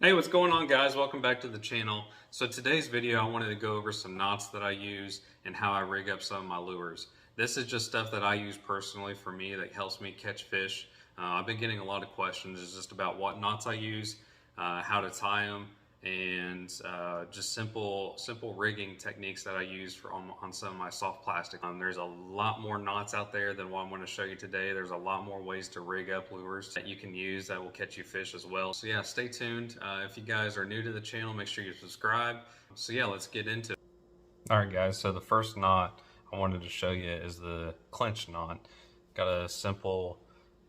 Hey, what's going on, guys? Welcome back to the channel. So today's video, I wanted to go over some knots that I use and how I rig up some of my lures. This is just stuff that I use personally for me that helps me catch fish. I've been getting a lot of questions just about what knots I use, how to tie them, and just simple rigging techniques that I use on some of my soft plastic. There's a lot more knots out there than what I'm going to show you today. There's a lot more ways to rig up lures that you can use that will catch you fish as well. So yeah, stay tuned. If you guys are new to the channel, make sure you subscribe. So yeah, let's get into it. All right, guys, so the first knot I wanted to show you is the clinch knot. Got a simple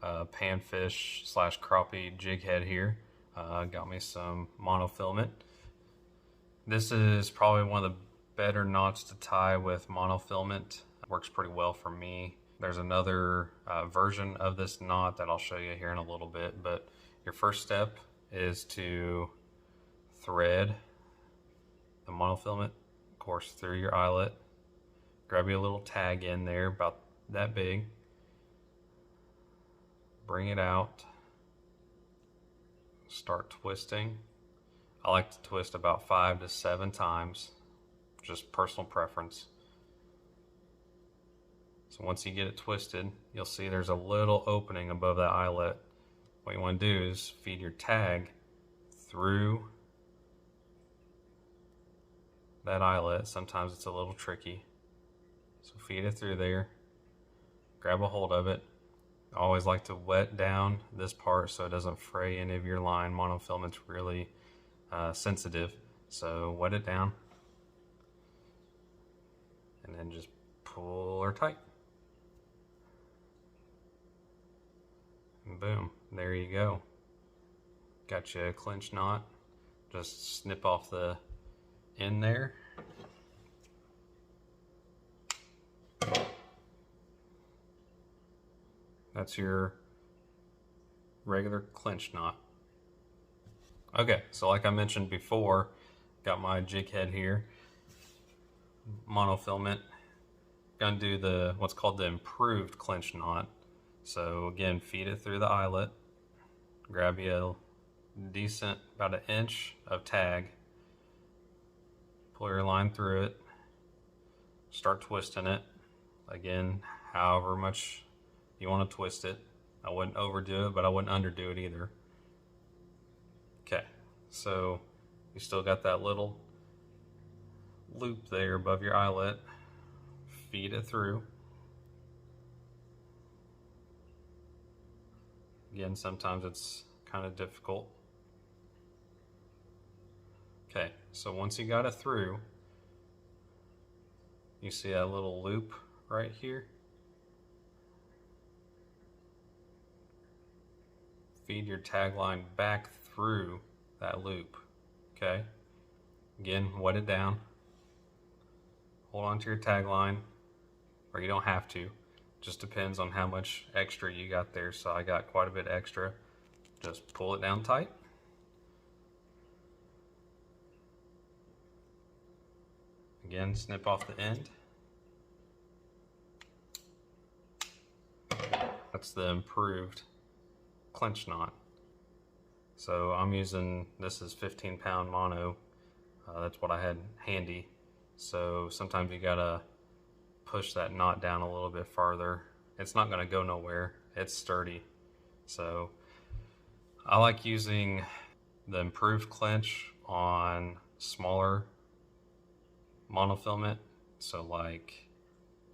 panfish slash crappie jig head here. Got me some monofilament. This is probably one of the better knots to tie with monofilament. Works pretty well for me. There's another version of this knot that I'll show you here in a little bit, but your first step is to thread the monofilament, of course, through your eyelet. Grab you a little tag in there about that big. Bring it out. Start twisting. I like to twist about 5 to 7 times, just personal preference. So once you get it twisted, you'll see there's a little opening above that eyelet. What you want to do is feed your tag through that eyelet. Sometimes it's a little tricky. So feed it through there, grab a hold of it. I always like to wet down this part so it doesn't fray any of your line. Monofilament's really sensitive, so wet it down and then just pull her tight. And boom, there you go. Got you a clinch knot. Just snip off the end there. That's your regular clinch knot. Okay, so like I mentioned before, got my jig head here, monofilament. Gonna do the what's called the improved clinch knot. So again, feed it through the eyelet, grab you a decent, about 1 inch of tag, pull your line through it, start twisting it. Again, however much you want to twist it. I wouldn't overdo it, but I wouldn't underdo it either. Okay, so you still got that little loop there above your eyelet. Feed it through. Again, sometimes it's kind of difficult. Okay, so once you got it through, you see that little loop right here? Feed your tag line back through that loop, okay? Again, wet it down. Hold on to your tag line, or you don't have to. Just depends on how much extra you got there. So I got quite a bit extra. Just pull it down tight. Again, snip off the end. That's the improved clinch knot. So I'm using, this is 15-pound mono. That's what I had handy. So sometimes you gotta push that knot down a little bit farther. It's not gonna go nowhere. It's sturdy. So I like using the improved clinch on smaller monofilament. So like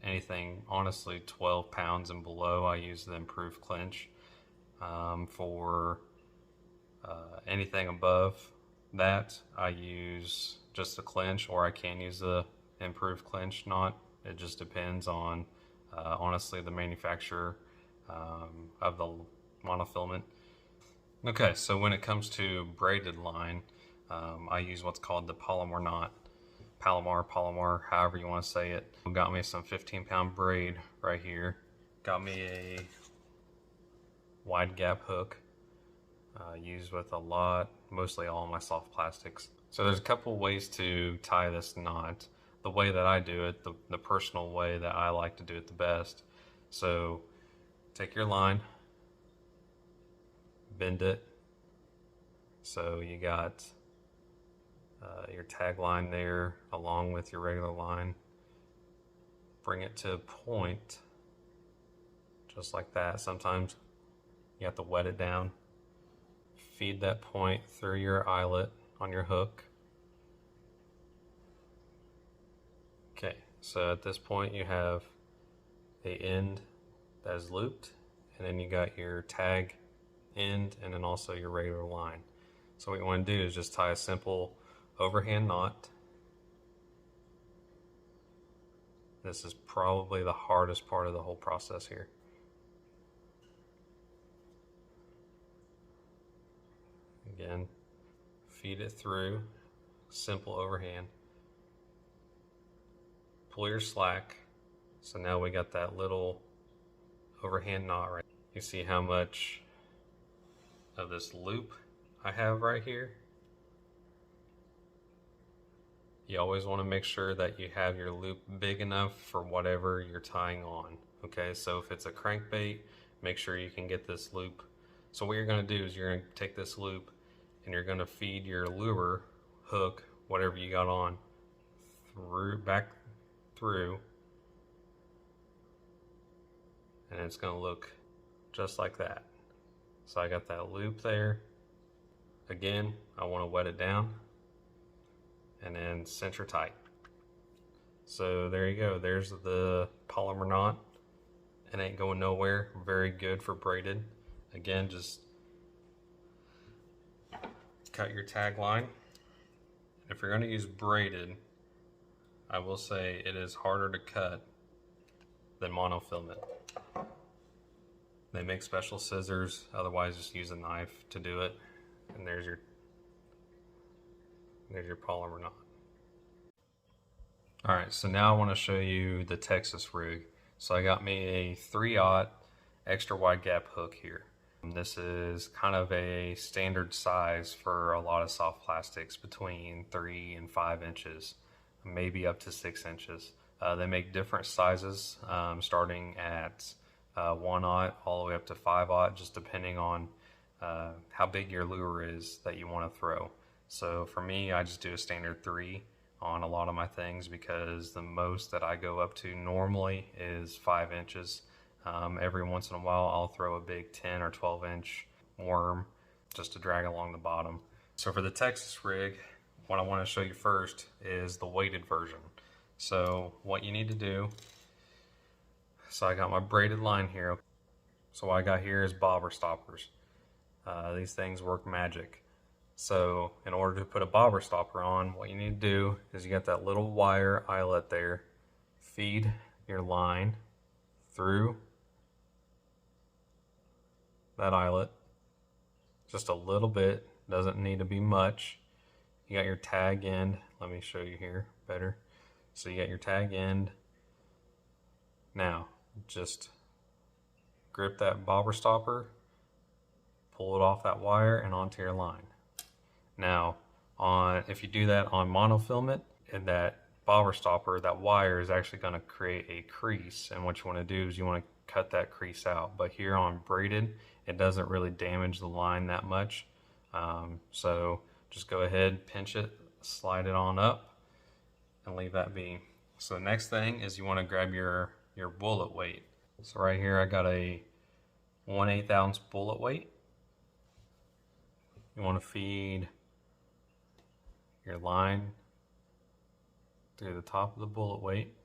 anything, honestly, 12 pounds and below, I use the improved clinch. For anything above that, I use just the clinch, or I can use the improved clinch knot. It just depends on honestly the manufacturer of the monofilament. Okay, so when it comes to braided line, I use what's called the Palomar knot. Palomar, however you want to say it. Got me some 15-pound braid right here. Got me a wide gap hook, used with mostly all my soft plastics. So there's a couple ways to tie this knot. The way that I do it, the personal way that I like to do it the best. So take your line, bend it So you got your tag line there along with your regular line. Bring it to a point just like that. Sometimes you have to wet it down. Feed that point through your eyelet on your hook. Okay, so at this point you have a end that is looped, and then you got your tag end and then also your regular line. So what you want to do is just tie a simple overhand knot. This is probably the hardest part of the whole process here. Again, feed it through, simple overhand. Pull your slack. So now we got that little overhand knot right. You see how much of this loop I have right here? You always want to make sure that you have your loop big enough for whatever you're tying on. Okay, so if it's a crankbait, make sure you can get this loop. So what you're going to do is you're going to take this loop and you're going to feed your lure, hook, whatever you got on, back through, and it's going to look just like that. So I got that loop there. Again, I want to wet it down and then center tight. So there you go. There's the polymer knot. It ain't going nowhere. Very good for braided. Again, just cut your tag line. If you're going to use braided, I will say it is harder to cut than monofilament. They make special scissors, otherwise just use a knife to do it. And there's your polymer knot. Alright, so now I want to show you the Texas rig. So I got me a 3/0 extra wide gap hook here. This is kind of a standard size for a lot of soft plastics, between 3 and 5 inches, maybe up to 6 inches. They make different sizes, starting at 1/0 all the way up to 5/0, just depending on how big your lure is that you want to throw. So for me, I just do a standard 3 on a lot of my things because the most that I go up to normally is 5 inches. Every once in a while I'll throw a big 10 or 12 inch worm just to drag along the bottom. So for the Texas rig, what I want to show you first is the weighted version. So what you need to do, so I got my braided line here. So what I got here is bobber stoppers. These things work magic. So in order to put a bobber stopper on, what you need to do is you got that little wire eyelet there. Feed your line through that eyelet, just a little bit, doesn't need to be much. You got your tag end, let me show you here better. So you got your tag end. Now just grip that bobber stopper, pull it off that wire and onto your line. Now if you do that on monofilament, and that bobber stopper, that wire is actually going to create a crease, and what you want to do is you want to cut that crease out. But here on braided, it doesn't really damage the line that much. So just go ahead, pinch it, slide it on up, and leave that be. So the next thing is you want to grab your bullet weight. So right here I got a 1/8 ounce bullet weight. You want to feed your line through the top of the bullet weight.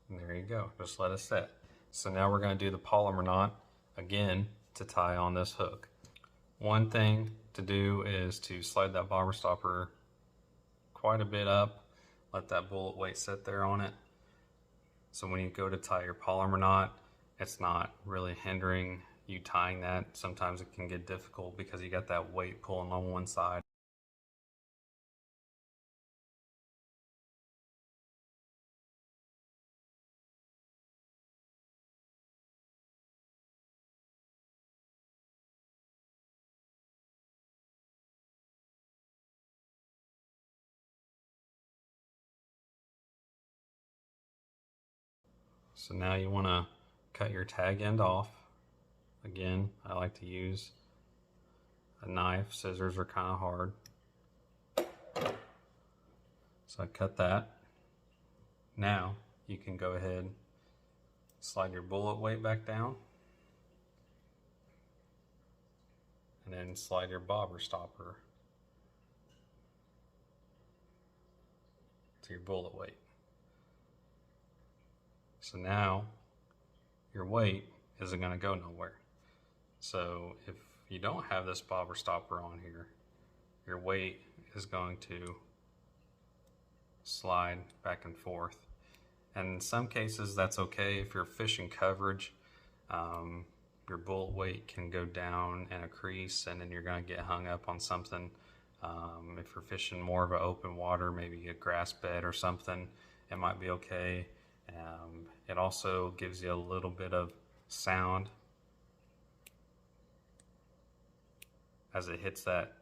And there you go, just let it set. So now we're going to do the polymer knot again to tie on this hook. One thing to do is to slide that bobber stopper quite a bit up, let that bullet weight sit there on it. So when you go to tie your polymer knot, it's not really hindering you tying that. Sometimes it can get difficult because you got that weight pulling on one side. So now you want to cut your tag end off. Again, I like to use a knife. Scissors are kind of hard. So I cut that. Now you can go ahead, slide your bullet weight back down, and then slide your bobber stopper to your bullet weight. So now your weight isn't going to go nowhere. So if you don't have this bobber stopper on here, your weight is going to slide back and forth. And in some cases that's okay. If you're fishing coverage, your bullet weight can go down in a crease and then you're going to get hung up on something. If you're fishing more of an open water, maybe a grass bed or something, it might be okay. It also gives you a little bit of sound as it hits that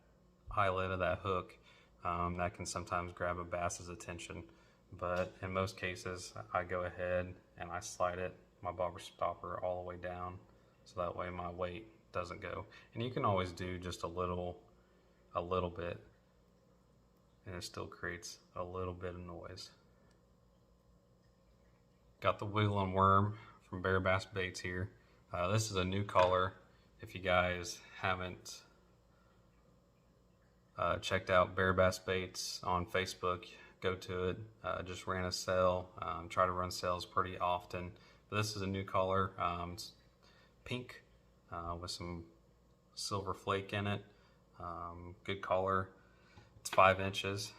eyelet of that hook. That can sometimes grab a bass's attention, but in most cases I go ahead and I slide it, my bobber stopper, all the way down, so that way my weight doesn't go. And you can always do just a little bit, and it still creates a little bit of noise. Got the Wiggling Worm from Bear Bass Baits here. This is a new color. If you guys haven't checked out Bear Bass Baits on Facebook, go to it. Just ran a sale. Try to run sales pretty often. But this is a new color. It's pink with some silver flake in it. Good color. It's 5 inches.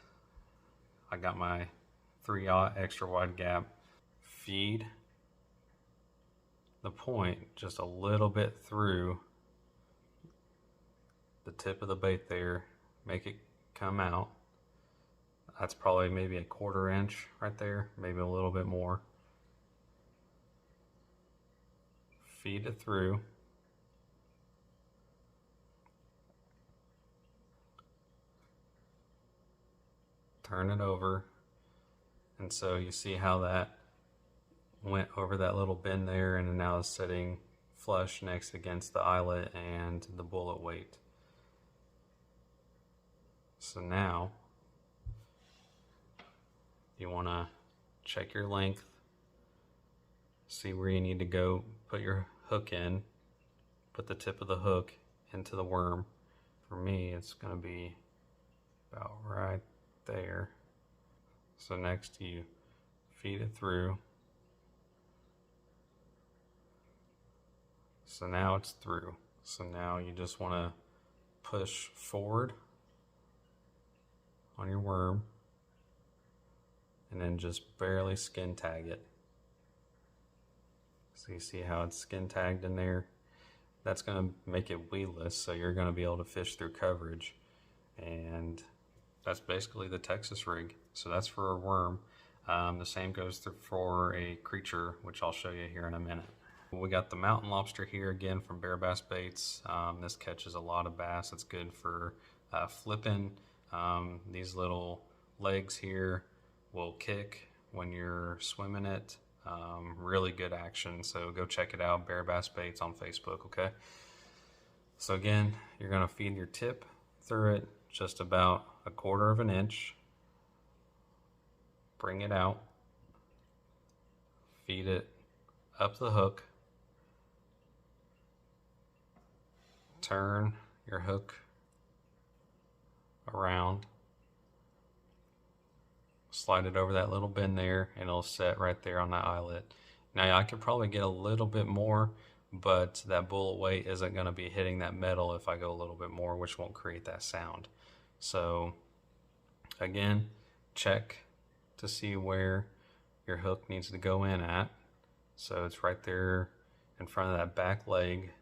I got my 3/0 extra wide gap. Feed the point just a little bit through the tip of the bait there. Make it come out. That's probably maybe a 1/4 inch right there, maybe a little bit more. Feed it through. Turn it over. And so you see how that went over that little bend there, and now is sitting flush next against the eyelet and the bullet weight. So now you want to check your length, see where you need to go, put your hook in, put the tip of the hook into the worm. For me, it's going to be about right there. So next you feed it through. So now it's through. So now you just want to push forward on your worm and then just barely skin tag it. So you see how it's skin tagged in there? That's going to make it weedless, so you're going to be able to fish through coverage. And that's basically the Texas rig. So that's for a worm. The same goes for a creature, which I'll show you here in a minute. We got the mountain lobster here again from Bear Bass Baits. This catches a lot of bass. It's good for flipping. These little legs here will kick when you're swimming it. Really good action, so go check it out, Bear Bass Baits on Facebook, okay? So again, you're gonna feed your tip through it just about 1/4 inch. Bring it out, feed it up the hook, turn your hook around, slide it over that little bend there, and it'll set right there on that eyelet. Now I could probably get a little bit more, but that bullet weight isn't going to be hitting that metal if I go a little bit more, which won't create that sound. So again, check to see where your hook needs to go in at. So it's right there in front of that back leg.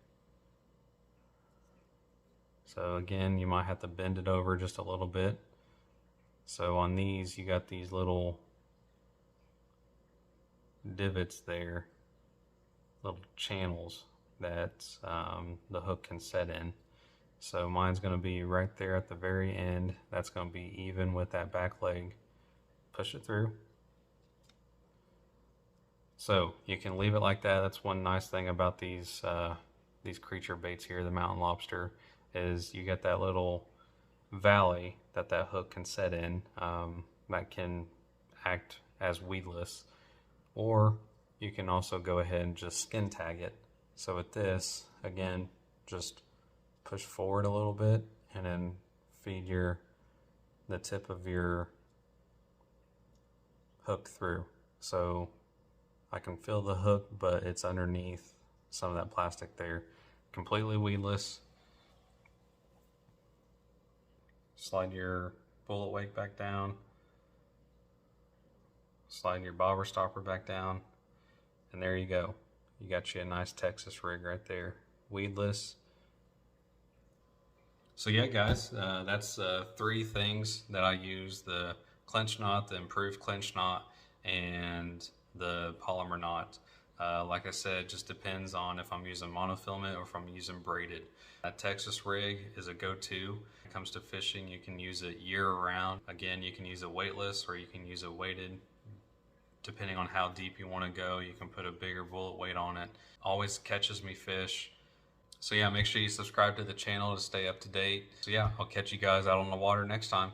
So again, you might have to bend it over just a little bit. So on these, you got these little divots there, little channels that the hook can set in. So mine's going to be right there at the very end. That's going to be even with that back leg. Push it through. So you can leave it like that. That's one nice thing about these these creature baits here, the mountain lobster, is you get that little valley that hook can set in, that can act as weedless, or you can also go ahead and just skin tag it. So with this, again, just push forward a little bit and then feed the tip of your hook through. So I can feel the hook, but it's underneath some of that plastic there. Completely weedless. Slide your bullet weight back down. Slide your bobber stopper back down. And there you go. You got you a nice Texas rig right there. Weedless. So yeah, guys, that's 3 things that I use: the clench knot, the improved clench knot, and the polymer knot. Like I said, just depends on if I'm using monofilament or if I'm using braided. That Texas rig is a go-to. When it comes to fishing, you can use it year-round. Again, you can use it weightless or you can use it weighted. Depending on how deep you want to go, you can put a bigger bullet weight on it. Always catches me fish. So yeah, make sure you subscribe to the channel to stay up to date. So yeah, I'll catch you guys out on the water next time.